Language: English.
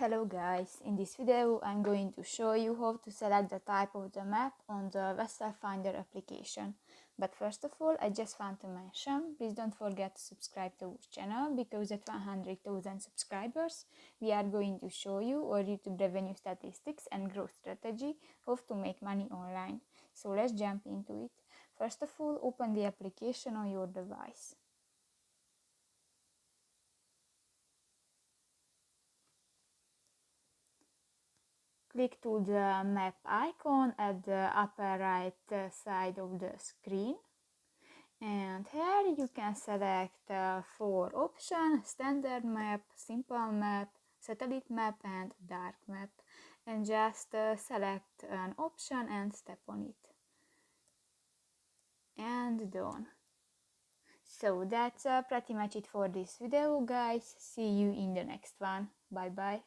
Hello guys, in this video I'm going to show you how to select the type of the map on the VesselFinder application. But first of all, I just want to mention, please don't forget to subscribe to our channel, because at 100,000 subscribers we are going to show you our YouTube revenue statistics and growth strategy, how to make money online. So let's jump into it. First of all, open the application on your device. Click to the map icon at the upper right side of the screen, and here you can select 4 options: standard map, simple map, satellite map and dark map, and just select an option and step on it and done. So that's pretty much it for this video guys. See you in the next one. Bye bye.